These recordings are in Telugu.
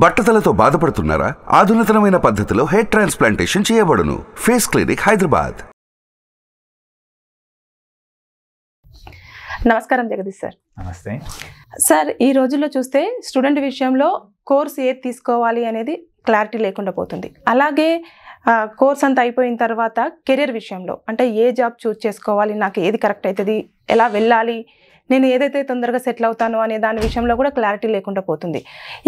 బట్టతలతో బాధపడుతున్నారా? ఆధునితనమైన పద్ధతిలో హెయిర్ ట్రాన్స్ప్లాంటేషన్ చేయబడును. Face clinic, Hyderabad. నమస్కారం జగదీష్ సార్. నమస్తే సార్, ఈ రోజుల్లో చూస్తే స్టూడెంట్ విషయంలో కోర్స్ ఏది తీసుకోవాలి అనేది క్లారిటీ లేకుండా పోతుంది. అలాగే కోర్స్ అంతా అయిపోయిన తర్వాత కెరీర్ విషయంలో అంటే ఏ జాబ్ చూస్ చేసుకోవాలి, నాకు ఏది కరెక్ట్ అవుతుంది, ఎలా వెళ్ళాలి, నేను ఏదైతే తొందరగా సెటిల్ అవుతాను అనే దాని విషయంలో కూడా క్లారిటీ లేకుండా పోతుంది.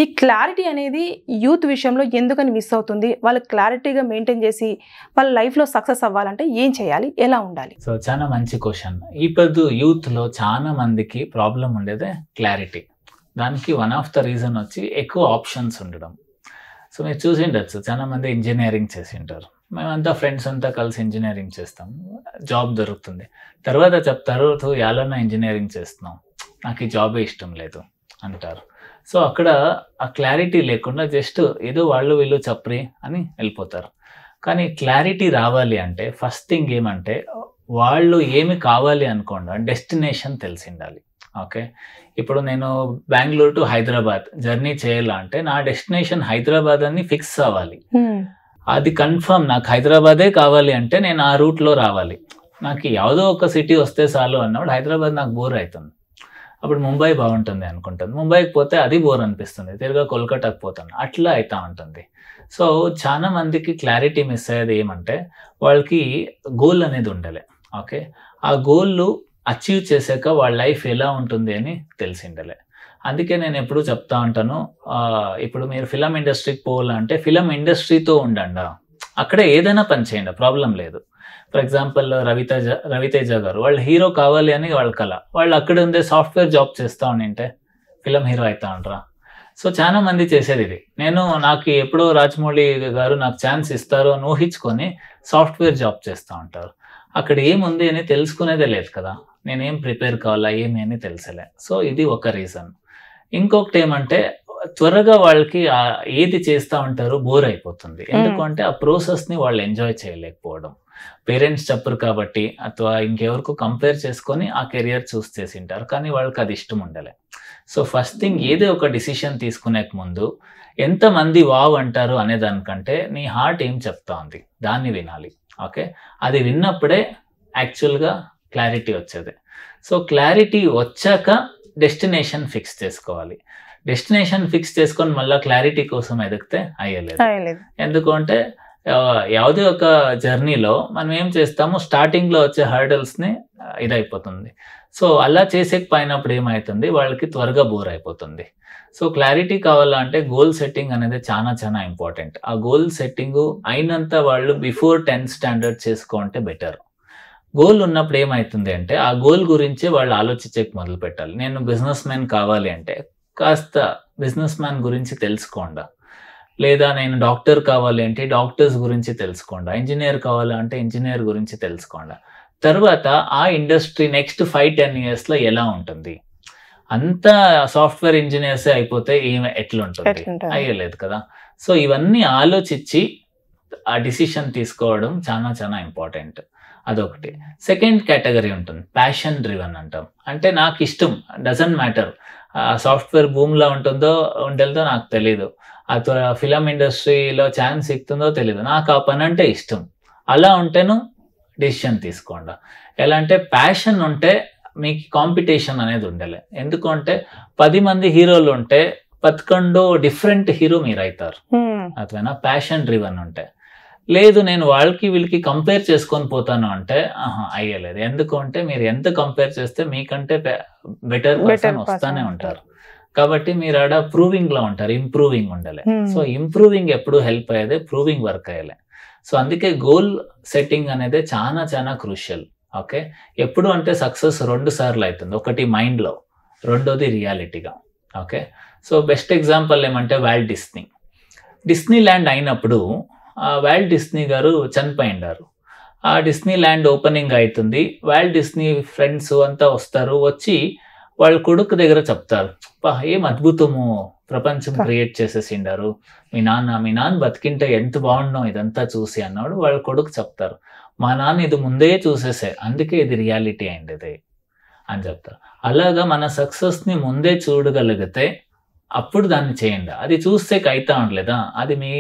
ఈ క్లారిటీ అనేది యూత్ విషయంలో ఎందుకని మిస్ అవుతుంది? వాళ్ళు క్లారిటీగా మెయింటైన్ చేసి వాళ్ళ లైఫ్లో సక్సెస్ అవ్వాలంటే ఏం చేయాలి, ఎలా ఉండాలి? సో చాలా మంచి క్వశ్చన్. ఇప్పుడు యూత్లో చాలా మందికి ప్రాబ్లం ఉండేదే క్లారిటీ. దానికి వన్ ఆఫ్ ద రీజన్ వచ్చి ఎక్కువ ఆప్షన్స్ ఉండడం. సో మీరు చూసి ఉండొచ్చు, చాలా మంది ఇంజనీరింగ్ చేసి ఉంటారు. మేమంతా ఫ్రెండ్స్ అంతా కలిసి ఇంజనీరింగ్ చేస్తాం, జాబ్ దొరుకుతుంది. తర్వాత చెప్తారు, యాలన్నా ఇంజనీరింగ్ చేస్తున్నాం, నాకు ఈ జాబే ఇష్టం లేదు అంటారు. సో అక్కడ ఆ క్లారిటీ లేకుండా జస్ట్ ఏదో వాళ్ళు వీళ్ళు చెప్పరి అని వెళ్ళిపోతారు. కానీ క్లారిటీ రావాలి అంటే ఫస్ట్ థింగ్ ఏమంటే వాళ్ళు ఏమి కావాలి అనుకోండి, డెస్టినేషన్ తెలిసి ఉండాలి. ఓకే, ఇప్పుడు నేను బెంగళూరు టు హైదరాబాద్ జర్నీ చేయాలంటే నా డెస్టినేషన్ హైదరాబాద్ అని ఫిక్స్ అవ్వాలి. అది కన్ఫర్మ్ నాకు హైదరాబాదే కావాలి అంటే నేను ఆ రూట్లో రావాలి. నాకు ಯಾವುದೋ ఒక సిటీ వస్తే చాలు అన్నప్పుడు హైదరాబాద్ నాకు బోర్ అవుతుంది. అప్పుడు ముంబై బాగుంటుంది అనుకుంటుంది, ముంబైకి పోతే అది బోర్ అనిపిస్తుంది, తిరిగా కోల్కతాకి పోతాను, అట్లా అవుతా ఉంటుంది. సో చాలా మందికి క్లారిటీ మిస్ అయ్యేది ఏమంటే వాళ్ళకి గోల్ అనేది ఉండాలి. ఓకే, ఆ గోల్ అచీవ్ చేశాక వాళ్ళ లైఫ్ ఎలా ఉంటుంది అని తెలిసి ఉండాలి. అందుకే నేను ఎప్పుడు చెప్తా ఉంటాను, ఇప్పుడు మీరు ఫిలం ఇండస్ట్రీకి పోవాలంటే ఫిలం ఇండస్ట్రీతో ఉండండి, అక్కడే ఏదైనా పని చేయండి, ప్రాబ్లం లేదు. ఫర్ ఎగ్జాంపుల్ రవితేజ గారు వాళ్ళు హీరో కావాలి అని వాళ్ళ కళ, వాళ్ళు అక్కడ ఉండే సాఫ్ట్వేర్ జాబ్ చేస్తూ ఉండింటే ఫిలం హీరో అవుతా ఉంటారా? సో చాలా మంది చేసేది ఇది. నాకు ఎప్పుడో రాజమౌళి గారు నాకు ఛాన్స్ ఇస్తారు అని ఊహించుకొని సాఫ్ట్వేర్ జాబ్ చేస్తూ ఉంటారు. అక్కడ ఏముంది అని తెలుసుకునేదే లేదు కదా, నేనేం ప్రిపేర్ కావాలా ఏమి అని తెలుసలే. సో ఇది ఒక రీజన్. ఇంకొకటి ఏమంటే త్వరగా వాళ్ళకి ఏది చేస్తూ ఉంటారో బోర్ అయిపోతుంది. ఎందుకంటే ఆ ప్రాసెస్ని వాళ్ళు ఎంజాయ్ చేయలేకపోవడం. పేరెంట్స్ చెప్పరు కాబట్టి ಅಥವಾ ఇంకెవరికో కంపేర్ చేసుకొని ఆ కెరియర్ చూస్ చేసి ఉంటారు, కానీ వాళ్ళకి అది ఇష్టం ఉండలే. సో ఫస్ట్ థింగ్ ఏదో ఒక డిసిషన్ తీసుకునే ముందు ఎంతమంది వావ్ అంటారు అనే దానికంటే నీ హార్ట్ ఏం చెప్తా ఉంది దాన్ని వినాలి. ఓకే, అది విన్నప్పుడే యాక్చువల్గా క్లారిటీ వచ్చేది. సో క్లారిటీ వచ్చాక డెస్టినేషన్ ఫిక్స్ చేసుకోవాలి. డెస్టినేషన్ ఫిక్స్ చేసుకొని మళ్ళీ క్లారిటీ కోసం ఎదిగితే అయ్యలేదు. ఎందుకంటే ಯಾವುದೇ ఒక జర్నీలో మనం ఏం చేస్తాము, స్టార్టింగ్లో వచ్చే హర్డల్స్ని ఇదైపోతుంది. సో అలా చేసేకపోయినప్పుడు ఏమవుతుంది, వాళ్ళకి త్వరగా బోర్ అయిపోతుంది. సో క్లారిటీ కావాలంటే గోల్ సెట్టింగ్ అనేది చాలా చాలా ఇంపార్టెంట్. ఆ గోల్ సెట్టింగ్ అయినంత వాళ్ళు బిఫోర్ 10th స్టాండర్డ్ చేసుకుంటే బెటర్. గోల్ ఉన్నప్పుడు ఏమవుతుంది అంటే ఆ గోల్ గురించి వాళ్ళు ఆలోచించక మొదలు పెట్టాలి. నేను బిజినెస్ మ్యాన్ కావాలి అంటే కాస్త బిజినెస్ మ్యాన్ గురించి తెలుసుకోండా, లేదా నేను డాక్టర్ కావాలి అంటే డాక్టర్స్ గురించి తెలుసుకోండా, ఇంజనీర్ కావాలంటే ఇంజనీర్ గురించి తెలుసుకోండా. తర్వాత ఆ ఇండస్ట్రీ నెక్స్ట్ 5-10 yearsలో ఎలా ఉంటుంది, అంతా సాఫ్ట్వేర్ ఇంజనీర్సే అయిపోతే ఎట్లుంటుంది, అయ్యలేదు కదా. సో ఇవన్నీ ఆలోచించి ఆ డిసిషన్ తీసుకోవడం చాలా చాలా ఇంపార్టెంట్. అదొకటి. సెకండ్ కేటగిరీ ఉంటుంది ప్యాషన్ డ్రివన్ అంటాం. అంటే నాకు ఇష్టం, డజంట్ మ్యాటర్ సాఫ్ట్వేర్ భూమిలో ఉండేదో నాకు తెలీదు, ಅಥವಾ ఫిలం ఇండస్ట్రీలో ఛాన్స్ ఇస్తుందో తెలీదు, నాకు ఆ పని అంటే ఇష్టం. అలా ఉంటేను డిసిషన్ తీసుకోండి. ఎలా అంటే ప్యాషన్ ఉంటే మీకు కాంపిటీషన్ అనేది ఉండాలి. ఎందుకంటే 10 మంది హీరోలు ఉంటే 11 డిఫరెంట్ హీరో మీరు అవుతారు. అట్లా ప్యాషన్ డ్రివన్ ఉంటే. లేదు నేను వాళ్ళకి వీళ్ళకి కంపేర్ చేసుకొని పోతాను అంటే అయ్యలేదు. ఎందుకంటే మీరు ఎంత కంపేర్ చేస్తే మీకంటే బెటర్ పర్సన్ వస్తానే ఉంటారు. కాబట్టి మీరు ఆడ ప్రూవింగ్లో ఉంటారు, ఇంప్రూవింగ్ ఉండాలి. సో ఇంప్రూవింగ్ ఎప్పుడు హెల్ప్ అయ్యేది, ప్రూవింగ్ వర్క్ అయ్యాలి. సో అందుకే గోల్ సెట్టింగ్ అనేది చాలా చాలా క్రూషియల్. ఓకే, ఎప్పుడు అంటే సక్సెస్ 2 సార్లు అవుతుంది. ఒకటి మైండ్లో, రెండోది రియాలిటీగా. ఓకే, సో బెస్ట్ ఎగ్జాంపుల్ ఏమంటే డిస్నీ ల్యాండ్ అయినప్పుడు వాల్ట్ డిస్నీ గారు చనిపోయిండారు. ఆ డిస్నీ ల్యాండ్ ఓపెనింగ్ అవుతుంది, వాల్ట్ డిస్నీ ఫ్రెండ్స్ అంతా వస్తారు, వచ్చి వాళ్ళ కొడుకు దగ్గర చెప్తారు, ఏం అద్భుతము, ప్రపంచం క్రియేట్ చేసేసిండారు, మీ నాన్న బతికింటే ఎంత బాగుండో ఇదంతా చూసి అన్నాడు. వాళ్ళ కొడుకు చెప్తారు, మా నాన్న ఇది ముందే చూసేసే, అందుకే ఇది రియాలిటీ అయింది అని చెప్తారు. అలాగా మన సక్సెస్ని ముందే చూడగలిగితే అప్పుడు దాన్ని చేయండి. అది చూస్తే అయితా ఉండలేదా, అది మీ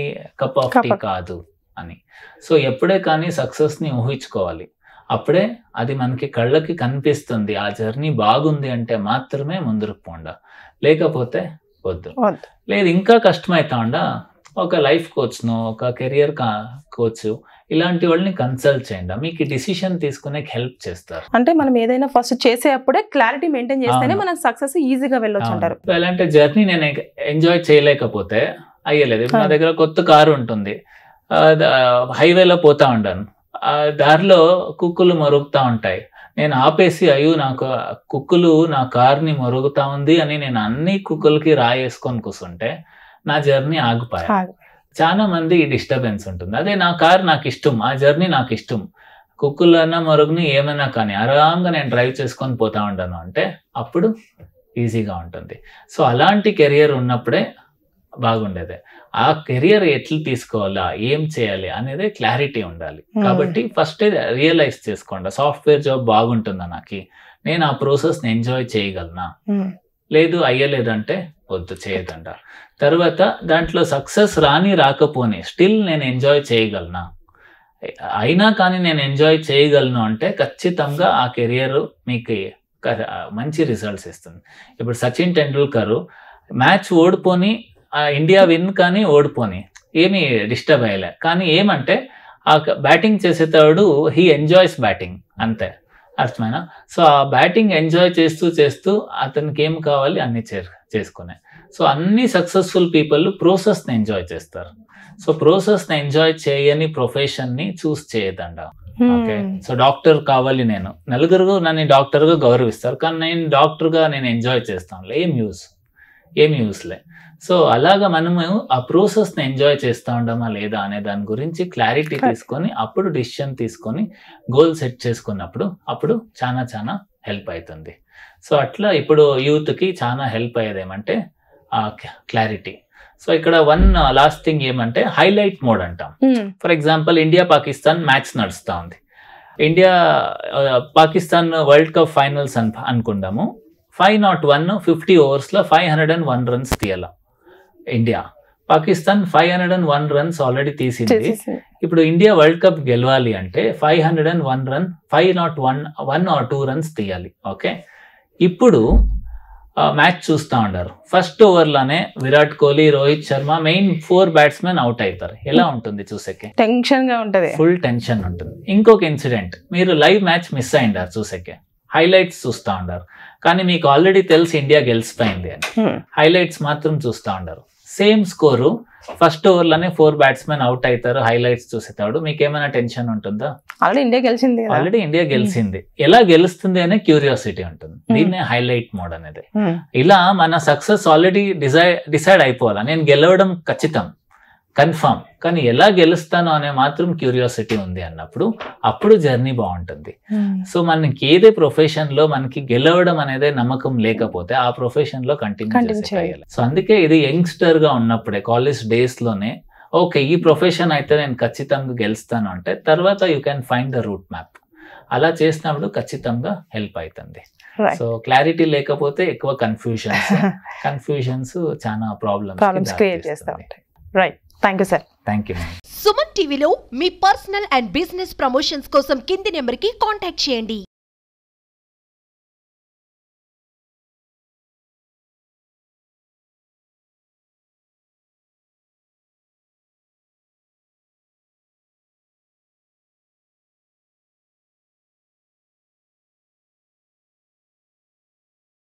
కప్ ఆఫ్ టీ కాదు అని. సో ఎప్పుడే కానీ సక్సెస్ని ఊహించుకోవాలి, అప్పుడే అది మనకి కళ్ళకి కనిపిస్తుంది. ఆ జర్నీ బాగుంది అంటే మాత్రమే ముందుకు పోండా, లేకపోతే వద్దు. లేదు ఇంకా కష్టమైతా ఉండా, ఒక లైఫ్ కోచ్ను, ఒక కెరియర్ కోచ్ ఇలాంటి వాళ్ళని కన్సల్ట్ చేయండి, మీకు డిసిషన్ తీసుకునే హెల్ప్ చేస్తారు. అంటే మనం ఏదైనా ఫస్ట్ చేసేటప్పుడే క్లారిటీ మెయింటైన్ చేస్తేనే మనం సక్సెస్ ఈజీగా వెళ్ళొచ్చు అంటారు. ఎలాంటి జర్నీ నేను ఎంజాయ్ చేయలేకపోతే అయ్యలేదు. నా దగ్గర కొత్త కారు ఉంటుంది, హైవేలో పోతా ఉంటాను, దారిలో కుక్కలు మరుగుతా ఉంటాయి, నేను ఆపేసి అయ్యో నాకు కుక్కలు నా కార్ని మరుగుతా ఉంది అని నేను అన్ని కుక్కలకి రాయేసుకొని కూర్చుంటే నా జర్నీ ఆగిపోయా. చాలా మంది డిస్టర్బెన్స్ ఉంటుంది. అదే నా కార్ నాకు ఇష్టం, ఆ జర్నీ నాకు ఇష్టం, కుక్కలన్నా మరుగుని ఏమైనా కానీ ఆరాంగా నేను డ్రైవ్ చేసుకొని పోతా ఉంటాను అంటే అప్పుడు ఈజీగా ఉంటుంది. సో అలాంటి కెరియర్ ఉన్నప్పుడే బాగుండేది. ఆ కెరియర్ ఎట్లా తీసుకోవాలా, ఏం చేయాలి అనేది క్లారిటీ ఉండాలి. కాబట్టి ఫస్ట్ రియలైజ్ చేసుకోండి, సాఫ్ట్వేర్ జాబ్ బాగుంటుందా నాకు, నేను ఆ ప్రాసెస్ని ఎంజాయ్ చేయగలనా, లేదు అయ్యలేదంటే వద్దు చేయదంట. తర్వాత దాంట్లో సక్సెస్ రాకపోని స్టిల్ నేను ఎంజాయ్ చేయగలనా, అయినా కానీ నేను ఎంజాయ్ చేయగలను అంటే ఖచ్చితంగా ఆ కెరియర్ మీకు మంచి రిజల్ట్స్ ఇస్తుంది. ఇప్పుడు సచిన్ టెండూల్కర్ మ్యాచ్ ఓడిపోని ఇండియా విన్ కానీ ఓడిపోని ఏమీ డిస్టర్బ్ అయ్యలే, కానీ ఏమంటే ఆ బ్యాటింగ్ చేసేటాడు హీ ఎంజాయ్స్ బ్యాటింగ్ అంతే, అర్థమైనా. సో ఆ బ్యాటింగ్ ఎంజాయ్ చేస్తూ చేస్తూ అతనికి ఏం కావాలి అన్ని చేసుకునే. సో అన్ని సక్సెస్ఫుల్ పీపుల్ ప్రాసెస్ని ఎంజాయ్ చేస్తారు. సో ప్రాసెస్ని ఎంజాయ్ చేయని ప్రొఫెషన్ని చూస్ చేయదండ. ఓకే, సో డాక్టర్ కావాలి, నేను నలుగురు నన్ను డాక్టర్గా గౌరవిస్తారు, కానీ నేను డాక్టర్గా నేను ఎంజాయ్ చేస్తాను, ఏం యూస్లే. సో అలాగా మనము ఆ ప్రాసెస్ని ఎంజాయ్ చేస్తూ ఉండమా లేదా అనే దాని గురించి క్లారిటీ తీసుకొని అప్పుడు డిసిషన్ తీసుకొని గోల్ సెట్ చేసుకున్నప్పుడు అప్పుడు చాలా హెల్ప్ అవుతుంది. సో అట్లా ఇప్పుడు యూత్కి చాలా హెల్ప్ అయ్యేది ఏమంటే ఆ క్లారిటీ. సో ఇక్కడ వన్ లాస్ట్ థింగ్ ఏమంటే హైలైట్ మోడ్ అంటాం. For example India Pakistan match నడుస్తూ ఉంది, India Pakistan world cup finals అనుకుందాము. 501 50 ఓవర్స్లో 501 రన్స్ తీయాల ఇండియా. పాకిస్తాన్ 501 రన్స్ ఆల్రెడీ తీసింది. ఇప్పుడు ఇండియా వరల్డ్ కప్ గెలవాలి అంటే 501 రన్ 501 or 2 రన్స్ తీయాలి. ఓకే, ఇప్పుడు మ్యాచ్ చూస్తూ ఉంటారు. ఫస్ట్ ఓవర్లోనే Virat Kohli, Rohit Sharma main 4 batsmen out అవుతారు. ఎలా ఉంటుంది చూసేకే? టెన్షన్ గా ఉంటుంది, ఫుల్ టెన్షన్ ఉంటుంది. ఇంకొక ఇన్సిడెంట్, మీరు లైవ్ మ్యాచ్ మిస్ అయిండారు చూసేకే, హైలైట్స్ చూస్తూ ఉంటారు, కానీ మీకు ఆల్రెడీ తెలుసు ఇండియా గెలిచిపోయింది అని, హైలైట్స్ మాత్రం చూస్తూ ఉంటారు. సేమ్ స్కోరు, ఫస్ట్ ఓవర్లోనే 4 బ్యాట్స్మెన్ అవుట్ అవుతారు, హైలైట్స్ చూసేతాడు, మీకు ఏమైనా టెన్షన్ ఉంటుందా? ఆల్రెడీ ఇండియా గెలిచింది, ఎలా గెలుస్తుంది అనే క్యూరియాసిటీ ఉంటుంది. దీన్నే హైలైట్ మోడ్ అనేది. ఇలా మన సక్సెస్ ఆల్రెడీ డిసైడ్ అయిపోవాలా, నేను గెలవడం ఖచ్చితం కన్ఫర్మ్, కానీ ఎలా గెలుస్తాను అనే మాత్రం క్యూరియాసిటీ ఉంది అన్నప్పుడు అప్పుడు జర్నీ బాగుంటుంది. సో మనకి ఏదే ప్రొఫెషన్ లో మనకి గెలవడం అనేది నమ్మకం లేకపోతే ఆ ప్రొఫెషన్ లో కంటిన్యూ చేయాలి. సో అందుకే ఇది యంగ్స్టర్ గా ఉన్నప్పుడే కాలేజ్ డేస్ లోనే ఓకే ఈ ప్రొఫెషన్ అయితే నేను ఖచ్చితంగా గెలుస్తాను అంటే తర్వాత you can find the route map. అలా చేసినప్పుడు ఖచ్చితంగా హెల్ప్ అవుతుంది. సో క్లారిటీ లేకపోతే ఎక్కువ కన్ఫ్యూజన్స్ చాలా ప్రాబ్లమ్స్ క్రియేట్ చేస్తా ఉంటాయి. Right, thank you sir. Thank you. Suman టీవీలో మీ పర్సనల్ అండ్ బిజినెస్ ప్రమోషన్స్ కోసం కింది నెంబర్కి కాంటాక్ట్ చేయండి.